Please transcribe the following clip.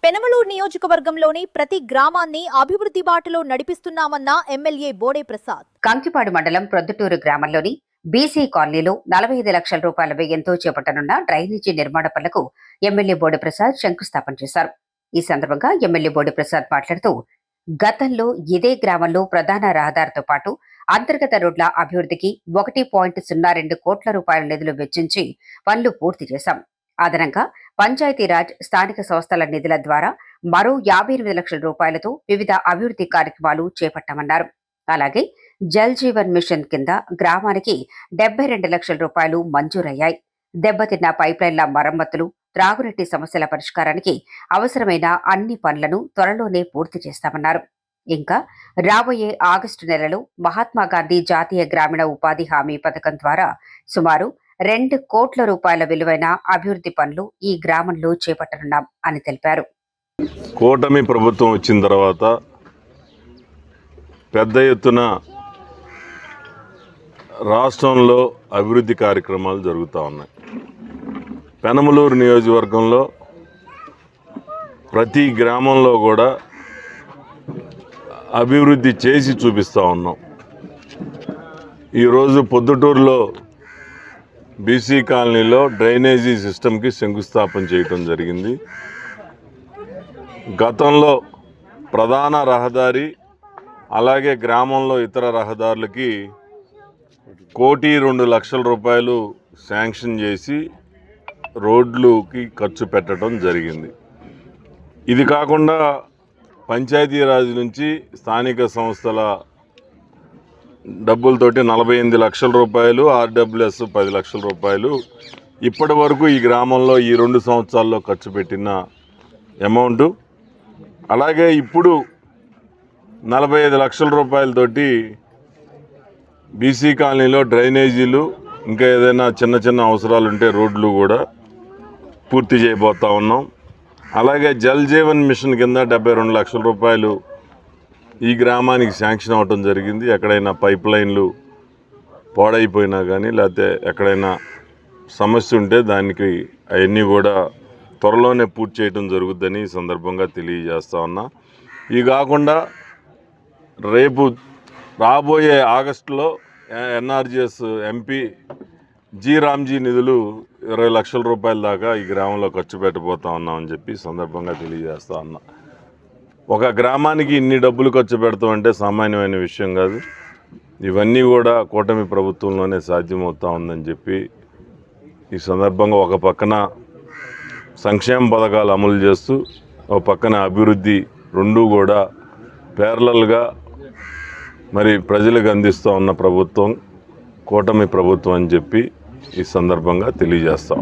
పెనమలూరు నియోజకవర్గంలోని ప్రతి గ్రామాన్ని అభివృద్ధి బాటలో నడిపిస్తున్నామన్న ఎమ్మెల్యే బోడే ప్రసాద్. కంకిపాడు మండలం ప్రొద్దుటూరు గ్రామంలోని బీసీ కాలనీలో 45 లక్షల రూపాయల వ్యయంతో చేపట్టనున్న డ్రైనేజీ నిర్మాణ పనులకు ఎమ్మెల్యే బోడే ప్రసాద్ శంకుస్థాపన చేశారు. ఈ సందర్భంగా ఎమ్మెల్యే బోడే ప్రసాద్ మాట్లాడుతూ, గతంలో ఇదే గ్రామంలో ప్రధాన రహదారితో పాటు అంతర్గత రోడ్ల అభివృద్ధికి 1.02 కోట్ల రూపాయల నిధులు వెచ్చించి పనులు పూర్తి చేశాం. అదనంగా పంచాయతీరాజ్ స్థానిక సంస్థల నిధుల ద్వారా మరో 58 లక్షల రూపాయలతో వివిధ అభివృద్ధి కార్యక్రమాలు చేపట్టామన్నారు. అలాగే జల్ జీవన్ మిషన్ కింద గ్రామానికి 72 లక్షల రూపాయలు మంజూరయ్యాయి. దెబ్బతిన్న పైప్లైన్ల మరమ్మతులు, త్రాగునీటి సమస్యల పరిష్కారానికి అవసరమైన అన్ని పనులను త్వరలోనే పూర్తి చేస్తామన్నారు. ఇంకా రాబోయే ఆగస్టు నెలలో మహాత్మాగాంధీ జాతీయ గ్రామీణ ఉపాధి హామీ పథకం ద్వారా సుమారు 2 కోట్ల రూపాయల విలువైన అభివృద్ధి పనులు ఈ గ్రామంలో చేపట్టనున్నాం అని తెలిపారు. కూటమి ప్రభుత్వం వచ్చిన తర్వాత పెద్ద ఎత్తున రాష్ట్రంలో అభివృద్ధి కార్యక్రమాలు జరుగుతూ ఉన్నాయి. పెనమలూరు నియోజకవర్గంలో ప్రతి గ్రామంలో కూడా అభివృద్ధి చేసి చూపిస్తూ ఉన్నాం. ఈరోజు పొద్దుటూరులో బీసీ కాలనీలో డ్రైనేజీ సిస్టమ్కి శంకుస్థాపన చేయటం జరిగింది. గతంలో ప్రధాన రహదారి అలాగే గ్రామంలో ఇతర రహదారులకి 1,02,00,000 రూపాయలు శాంక్షన్ చేసి రోడ్లుకి ఖర్చు పెట్టడం జరిగింది. ఇది కాకుండా పంచాయతీరాజ్ నుంచి స్థానిక సంస్థల డబ్బులతోటి 48 లక్షల రూపాయలు, ఆర్డబ్ల్యూఎస్ 10 లక్షల రూపాయలు ఇప్పటి వరకు ఈ గ్రామంలో ఈ 2 సంవత్సరాల్లో ఖర్చు పెట్టిన అమౌంట్. అలాగే ఇప్పుడు 45 లక్షల రూపాయలతోటి బీసీ కాలనీలో డ్రైనేజీలు, ఇంకా ఏదైనా చిన్న చిన్న అవసరాలు ఉంటే రోడ్లు కూడా పూర్తి చేయబోతా ఉన్నాం. అలాగే జల్ జీవన్ మిషన్ కింద 72 లక్షల రూపాయలు ఈ గ్రామానికి శాంక్షన్ అవ్వటం జరిగింది. ఎక్కడైనా పైప్ లైన్లు పాడైపోయినా కానీ లేకపోతే ఎక్కడైనా సమస్య ఉంటే దానికి అవన్నీ కూడా త్వరలోనే పూర్తి చేయడం జరుగుతుందని ఈ సందర్భంగా తెలియజేస్తా ఉన్నా. ఇవి కాకుండా రేపు రాబోయే ఆగస్టులో ఎన్ఆర్జీఎస్ ఎంపీ జి రామ్జీ నిధులు 20 లక్షల రూపాయల దాకా ఈ గ్రామంలో ఖర్చు పెట్టబోతా ఉన్నామని చెప్పి సందర్భంగా తెలియజేస్తా ఉన్నా. ఒక గ్రామానికి ఇన్ని డబ్బులు ఖర్చు పెడతామంటే సామాన్యమైన విషయం కాదు. ఇవన్నీ కూడా కూటమి ప్రభుత్వంలోనే సాధ్యమవుతా ఉందని చెప్పి ఈ సందర్భంగా ఒక పక్కన సంక్షేమ పథకాలు అమలు చేస్తూ ఒక పక్కన అభివృద్ధి రెండూ కూడా ప్యారలల్గా మరి ప్రజలకు అందిస్తూ ఉన్న ప్రభుత్వం కూటమి ప్రభుత్వం అని చెప్పి ఈ సందర్భంగా తెలియజేస్తా ఉన్నాం.